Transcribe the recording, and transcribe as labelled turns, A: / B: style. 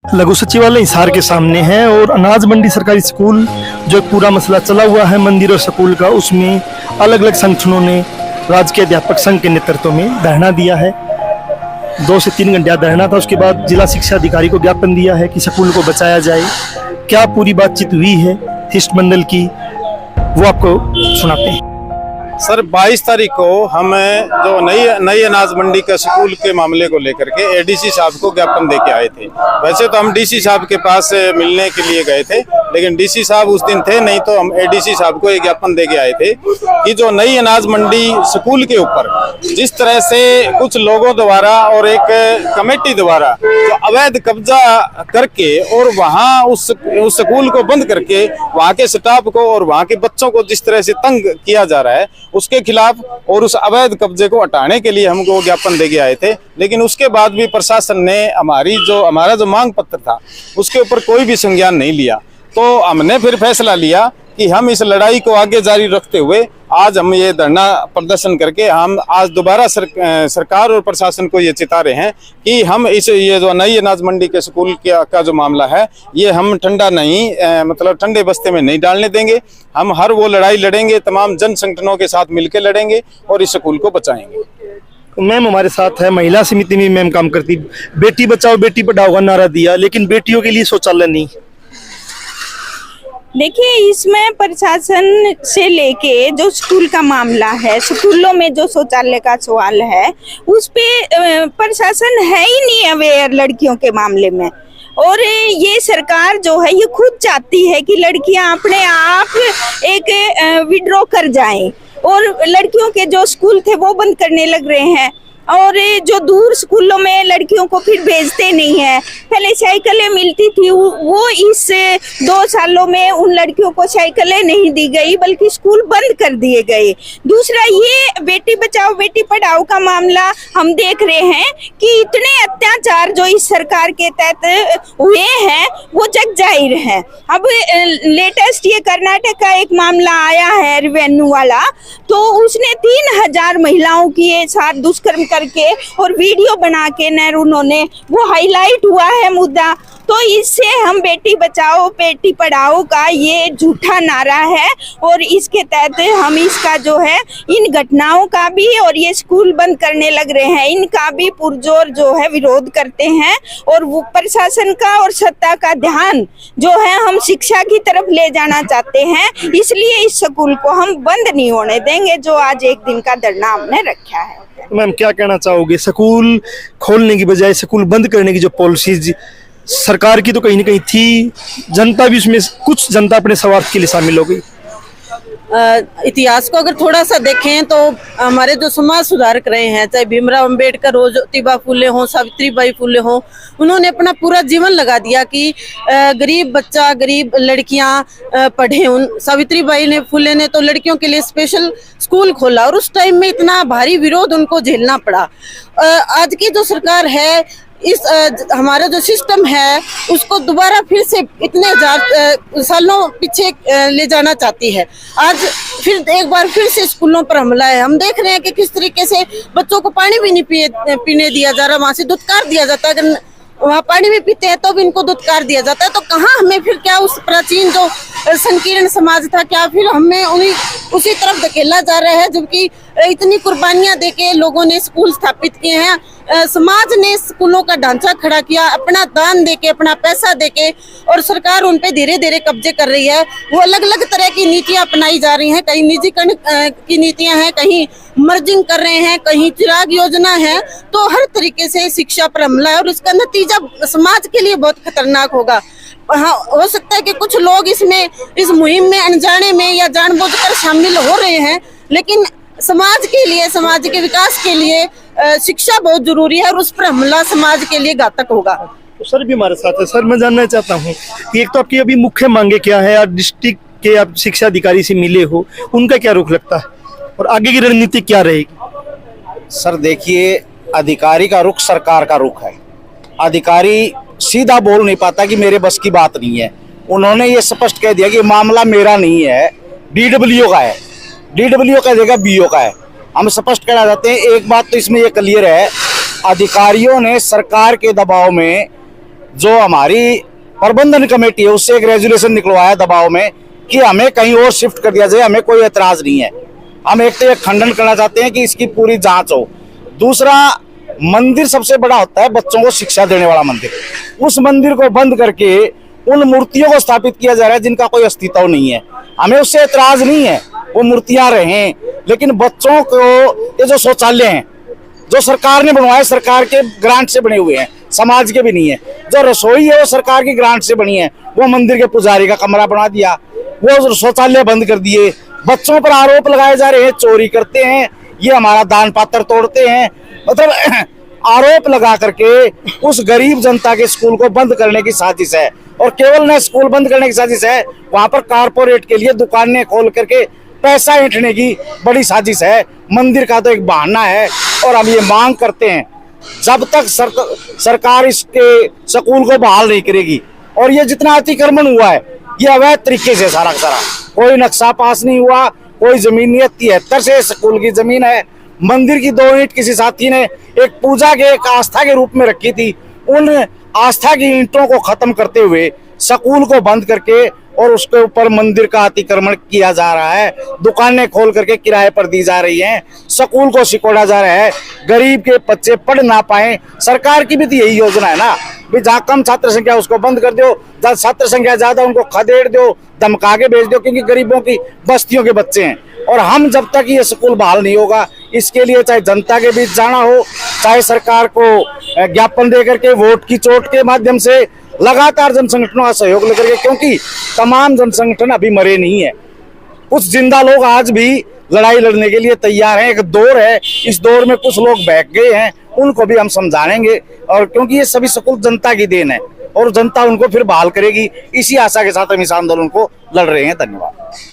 A: लघु सचिवालय हिसार के सामने है और अनाज मंडी सरकारी स्कूल जो पूरा मसला चला हुआ है मंदिर और स्कूल का, उसमें अलग अलग संगठनों ने राजकीय अध्यापक संघ के नेतृत्व में धरना दिया है। 2 से 3 घंटे धरना था। उसके बाद जिला शिक्षा अधिकारी को ज्ञापन दिया है कि स्कूल को बचाया जाए। क्या पूरी बातचीत हुई है शिष्टमंडल की, वो आपको सुनाते हैं।
B: सर 22 तारीख को हम जो नई अनाज मंडी के स्कूल के मामले को लेकर के एडीसी साहब को ज्ञापन दे के आए थे। वैसे तो हम डीसी साहब के पास मिलने के लिए गए थे, लेकिन डीसी साहब उस दिन थे नहीं, तो हम एडीसी साहब को एक ज्ञापन दे के आए थे कि जो नई अनाज मंडी स्कूल के ऊपर जिस तरह से कुछ लोगों द्वारा और एक कमेटी द्वारा जो अवैध कब्जा करके और वहाँ उस स्कूल को बंद करके वहाँ के स्टाफ को और वहाँ के बच्चों को जिस तरह से तंग किया जा रहा है, उसके खिलाफ और उस अवैध कब्जे को हटाने के लिए हमको ज्ञापन देके आए थे। लेकिन उसके बाद भी प्रशासन ने हमारा जो मांग पत्र था उसके ऊपर कोई भी संज्ञान नहीं लिया। तो हमने फिर फैसला लिया कि हम इस लड़ाई को आगे जारी रखते हुए आज हम ये धरना प्रदर्शन करके हम आज दोबारा सरकार और प्रशासन को ये चिता रहे हैं कि हम ये जो नई अनाज मंडी के स्कूल का जो मामला है ये हम ठंडा नहीं मतलब ठंडे बस्ते में नहीं डालने देंगे। हम हर वो लड़ाई लड़ेंगे, तमाम जन संगठनों के साथ मिलकर लड़ेंगे और इस स्कूल को बचाएंगे।
A: मैम हमारे साथ है, महिला समिति में मैम काम करती, बेटी बचाओ बेटी पढ़ाओ का नारा दिया, लेकिन बेटियों के लिए शौचालय नहीं।
C: देखिए, इसमें प्रशासन से लेके जो स्कूल का मामला है, स्कूलों में जो शौचालय का सवाल है, उस पे प्रशासन है ही नहीं अवेयर लड़कियों के मामले में। और ये सरकार जो है ये खुद चाहती है कि लड़कियां अपने आप एक विड्रॉ कर जाएं, और लड़कियों के जो स्कूल थे वो बंद करने लग रहे हैं, और जो दूर स्कूलों में लड़कियों को फिर भेजते नहीं है। पहले साइकिलें मिलती थी, वो इस 2 सालों में उन लड़कियों को साइकिलें नहीं दी गई बल्कि स्कूल बंद कर दिए गए। दूसरा, ये बेटी बचाओ बेटी पढ़ाओ का मामला हम देख रहे हैं कि इतने अत्याचार जो इस सरकार के तहत हुए हैं वो जग जाहिर है। अब लेटेस्ट ये कर्नाटक का एक मामला आया है रेवेन्यू वाला, तो उसने 3000 महिलाओं के साथ दुष्कर्म करके और वीडियो बना के उन्होंने वो हाईलाइट हुआ है मुद्दा। तो इससे हम बेटी बचाओ बेटी पढ़ाओ का ये झूठा नारा है, और इसके तहत हम इसका जो है इन घटनाओं का भी और ये स्कूल बंद करने लग रहे हैं इनका भी पुरजोर जो है विरोध करते हैं। और वो प्रशासन का और सत्ता का ध्यान जो है हम शिक्षा की तरफ ले जाना चाहते हैं, इसलिए इस स्कूल को हम बंद नहीं होने देंगे, जो आज एक दिन का धरना हमने रखा है।
A: मैम क्या कहना चाहोगे, स्कूल खोलने की बजाय स्कूल बंद करने की जो पॉलिसीज सरकार की तो कहीं ना कहीं थी, जनता भी उसमें कुछ जनता अपने स्वार्थ के लिए शामिल हो गई।
D: इतिहास को अगर थोड़ा सा देखें तो हमारे जो समाज सुधारक रहे हैं, चाहे भीमराव अंबेडकर हो, ज्योतिबा फुले हो, सावित्रीबाई फुले हो, उन्होंने अपना पूरा जीवन लगा दिया कि गरीब बच्चा गरीब लड़कियां पढ़े। सावित्रीबाई ने फुले ने तो लड़कियों के लिए स्पेशल स्कूल खोला, और उस टाइम में इतना भारी विरोध उनको झेलना पड़ा। आज की जो सरकार है, इस हमारा जो सिस्टम है उसको दोबारा फिर से इतने 1000 सालों पीछे ले जाना चाहती है। आज फिर एक बार फिर से स्कूलों पर हमला है। हम देख रहे हैं कि किस तरीके से बच्चों को पानी भी नहीं पीने दिया जा रहा, वहां से दुत्कार दिया जाता है। अगर वहाँ पानी भी पीते हैं तो भी इनको दुत्कार दिया जाता है। तो कहाँ हमें फिर क्या उस प्राचीन जो संकीर्ण समाज था, क्या फिर हमें उसी तरफ धकेला जा रहा है, जबकि इतनी कुर्बानियां देके लोगों ने स्कूल स्थापित किए हैं। समाज ने स्कूलों का ढांचा खड़ा किया, अपना दान देके अपना पैसा देके, और सरकार उन पे धीरे धीरे कब्जे कर रही है। वो अलग अलग तरह की नीतियां अपनाई जा रही हैं, कहीं निजीकरण की नीतियां हैं, कहीं मर्जिंग कर रहे हैं, कहीं चिराग योजना है। तो हर तरीके से शिक्षा पर हमला है, और इसका नतीजा समाज के लिए बहुत खतरनाक होगा। हाँ, हो सकता है कि कुछ लोग इस मुहिम में अनजाने में या जानबूझकर शामिल हो रहे हैं, लेकिन समाज के लिए, समाज के विकास के लिए शिक्षा बहुत जरूरी है, और उस पर हमला समाज के लिए घातक होगा।
A: तो सर भी हमारे साथ है। सर मैं जानना चाहता हूँ कि एक तो आपकी अभी मुख्य मांगे क्या है, आप डिस्ट्रिक्ट के आप शिक्षा अधिकारी से मिले हो, उनका क्या रुख लगता है और आगे की रणनीति क्या रहेगी?
E: सर देखिए, अधिकारी का रुख सरकार का रुख है। अधिकारी सीधा बोल नहीं पाता कि मेरे बस की बात नहीं है। उन्होंने ये स्पष्ट कह दिया कि मामला मेरा नहीं है, डीडब्ल्यू का है। डीडब्ल्यू कह देगा बीओ का है। हम स्पष्ट कहना चाहते हैं, एक बात तो इसमें ये क्लियर है, अधिकारियों ने सरकार के दबाव में जो हमारी प्रबंधन कमेटी है उससे एक रेजोल्यूशन निकलवाया दबाव में कि हमें कहीं और शिफ्ट कर दिया जाए, हमें कोई एतराज नहीं है। हम एक तो ये खंडन करना चाहते हैं कि इसकी पूरी जांच हो। दूसरा, मंदिर सबसे बड़ा होता है बच्चों को शिक्षा देने वाला मंदिर, उस मंदिर को बंद करके उन मूर्तियों को स्थापित किया जा रहा है जिनका कोई अस्तित्व नहीं है। हमें उससे एतराज नहीं है, वो मूर्तियां रहें, लेकिन बच्चों को ये जो शौचालय हैं जो सरकार ने बनवाए, सरकार के ग्रांट से बने हुए हैं, समाज के भी नहीं है। जो रसोई है वो सरकार की ग्रांट से बनी है, वो मंदिर के पुजारी का कमरा बना दिया, वो शौचालय बंद कर दिए। बच्चों पर आरोप लगाए जा रहे हैं, चोरी करते हैं, ये हमारा दान पात्र तोड़ते हैं, मतलब आरोप लगा करके उस गरीब जनता के स्कूल को बंद करने की साजिश है। और केवल न स्कूल बंद करने की साजिश है, वहां पर कारपोरेट के लिए दुकानें खोल करके पैसा ऐंठने की बड़ी साजिश है। मंदिर का तो एक बहाना है। और हम ये मांग करते हैं, जब तक सरकार इसके स्कूल को बहाल नहीं करेगी, और ये जितना अतिक्रमण हुआ है ये अवैध तरीके से सारा का सारा, कोई नक्शा पास नहीं हुआ, कोई जमीन नहीं है। 73 से स्कूल की जमीन है। मंदिर की 2 ईंट किसी साथी ने एक पूजा के, एक आस्था के रूप में रखी थी, उन आस्था की ईंटों को खत्म करते हुए स्कूल को बंद करके और उसके ऊपर मंदिर का अतिक्रमण किया जा रहा है। दुकानें खोल करके किराए पर दी जा रही हैं, स्कूल को सिकोड़ा जा रहा है, गरीब के बच्चे पढ़ ना पाए। सरकार की भी तो यही योजना है ना, भी जहाँ कम छात्र संख्या उसको बंद कर दो, जहाँ छात्र संख्या ज्यादा उनको खदेड़ दो, धमका के भेज दो, क्योंकि गरीबों की बस्तियों के बच्चे हैं। और हम जब तक ये स्कूल बहाल नहीं होगा, इसके लिए चाहे जनता के बीच जाना हो, चाहे सरकार को ज्ञापन दे करके वोट की चोट के माध्यम से लगातार जन संगठनों का सहयोग लेकर के, क्योंकि तमाम जन संगठन अभी मरे नहीं है, कुछ जिंदा लोग आज भी लड़ाई लड़ने के लिए तैयार हैं। एक दौर है, इस दौर में कुछ लोग बहक गए हैं, उनको भी हम समझाएंगे। और क्योंकि ये सभी स्कूल जनता की देन है और जनता उनको फिर बहाल करेगी, इसी आशा के साथ हम इस आंदोलन को लड़ रहे हैं। धन्यवाद।